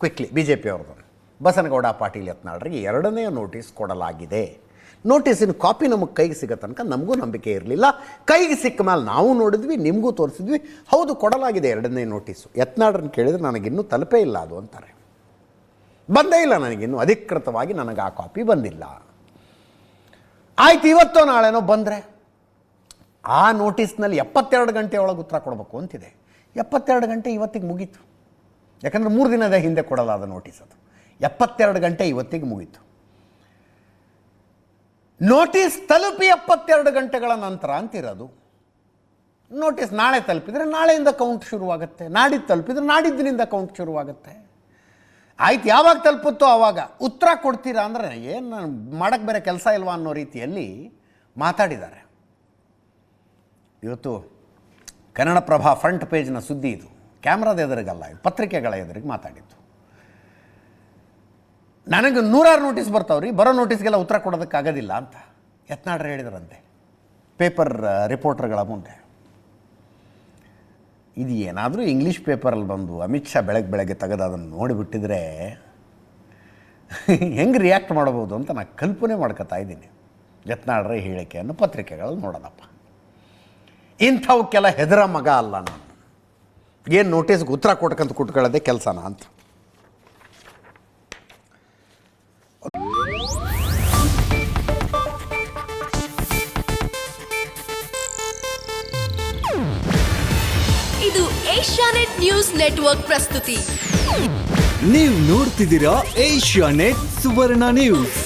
Quickly B J ಪಿಯವ್ರದ್ದು ಬಸನಗೌಡ ಪಾಟೀಲ್ ಯತ್ನಾಳ್ರಿಗೆ ಎರಡನೇ ನೋಟಿಸ್ ಕೊಡಲಾಗಿದೆ. ನೋಟಿಸಿನ ಕಾಪಿ ನಮಗೆ ಕೈಗೆ ಸಿಗೋ ತನಕ ನಮಗೂ ನಂಬಿಕೆ ಇರಲಿಲ್ಲ. ಕೈಗೆ ಸಿಕ್ಕ ಮೇಲೆ ನಾವು ನೋಡಿದ್ವಿ, ನಿಮಗೂ ತೋರಿಸಿದ್ವಿ. ಹೌದು, ಕೊಡಲಾಗಿದೆ ಎರಡನೇ ನೋಟಿಸು. ಯತ್ನಾಳ್ರನ್ನ ಕೇಳಿದರೆ ನನಗಿನ್ನೂ ತಲುಪೇ ಇಲ್ಲ ಅದು ಅಂತಾರೆ. ಬಂದೇ ಇಲ್ಲ ನನಗಿನ್ನೂ, ಅಧಿಕೃತವಾಗಿ ನನಗೆ ಆ ಕಾಪಿ ಬಂದಿಲ್ಲ. ಆಯ್ತು, ಇವತ್ತೋ ನಾಳೆನೋ ಬಂದರೆ ಆ ನೋಟಿಸ್ನಲ್ಲಿ 72 ಗಂಟೆ ಒಳಗೆ ಉತ್ತರ ಕೊಡಬೇಕು ಅಂತಿದೆ. 72 ಗಂಟೆ ಇವತ್ತಿಗೆ ಮುಗೀತು. ಯಾಕಂದರೆ 3 ದಿನದ ಹಿಂದೆ ಕೊಡಲಾದ ನೋಟಿಸ್ ಅದು. 72 ಗಂಟೆ ಇವತ್ತಿಗೆ ಮುಗೀತು. ನೋಟಿಸ್ ತಲುಪಿ 72 ಗಂಟೆಗಳ ನಂತರ ಅಂತಿರೋದು. ನೋಟಿಸ್ ನಾಳೆ ತಲುಪಿದರೆ ನಾಳೆಯಿಂದ ಕೌಂಟ್ ಶುರುವಾಗುತ್ತೆ, ನಾಡಿದ್ದು ತಲುಪಿದರೆ ನಾಡಿದ್ದಿನಿಂದ ಕೌಂಟ್ ಶುರುವಾಗುತ್ತೆ. ಆಯ್ತು, ಯಾವಾಗ ತಲುಪುತ್ತೋ ಆವಾಗ ಉತ್ತರ ಕೊಡ್ತೀರಾ ಅಂದರೆ ಏನು ನಾನು ಮಾಡೋಕ್ಕೆ ಬೇರೆ ಕೆಲಸ ಇಲ್ವಾ ಅನ್ನೋ ರೀತಿಯಲ್ಲಿ ಮಾತಾಡಿದ್ದಾರೆ. ಇವತ್ತು ಕನ್ನಡಪ್ರಭ ಫ್ರಂಟ್ ಪೇಜ್ನ ಸುದ್ದಿ ಇದು. ಕ್ಯಾಮ್ರಾದ ಎದುರಿಗಲ್ಲ, ಇದು ಪತ್ರಿಕೆಗಳ ಎದುರಿಗೆ ಮಾತಾಡಿದ್ದು. ನನಗೆ 100 ನೋಟಿಸ್ ಬರ್ತಾವ್ರಿ, ಬರೋ ನೋಟಿಸ್ಗೆಲ್ಲ ಉತ್ತರ ಕೊಡೋದಕ್ಕಾಗೋದಿಲ್ಲ ಅಂತ ಯತ್ನಾಳ್ರು ಹೇಳಿದ್ರಂತೆ ಪೇಪರ್ ರಿಪೋರ್ಟರ್ಗಳ ಮುಂದೆ. ಇದು ಏನಾದರೂ ಇಂಗ್ಲೀಷ್ ಪೇಪರಲ್ಲಿ ಬಂದು ಅಮಿತ್ ಶಾ ಬೆಳಗ್ಗೆ ತೆಗೆದು ಅದನ್ನು ನೋಡಿಬಿಟ್ಟಿದ್ರೆ ಹೆಂಗೆ ರಿಯಾಕ್ಟ್ ಮಾಡ್ಬೋದು ಅಂತ ನಾನು ಕಲ್ಪನೆ ಮಾಡ್ಕೊತಾ ಇದ್ದೀನಿ. ಯತ್ನಾಳ್ರ ಹೇಳಿಕೆಯನ್ನು ಪತ್ರಿಕೆಗಳಲ್ಲಿ ನೋಡೋಣಪ್ಪ. ಇಂಥವಕ್ಕೆಲ್ಲ ಹೆದರ ಮಗ ಅಲ್ಲ ನಾನು. ಏನು ನೋಟಿಸ್ಗೆ ಉತ್ತರ ಕೊಟ್ಕಂತ ಕುಟ್ಕೊಳ್ಳೋದೇ ಕೆಲಸನ ಅಂತ. ಇದು ಏಷ್ಯಾನೆಟ್ ನ್ಯೂಸ್ ನೆಟ್ವರ್ಕ್ ಪ್ರಸ್ತುತಿ. ನೀವು ನೋಡ್ತಿದ್ದೀರಾ ಏಷ್ಯಾನೆಟ್ ಸುವರ್ಣ ನ್ಯೂಸ್.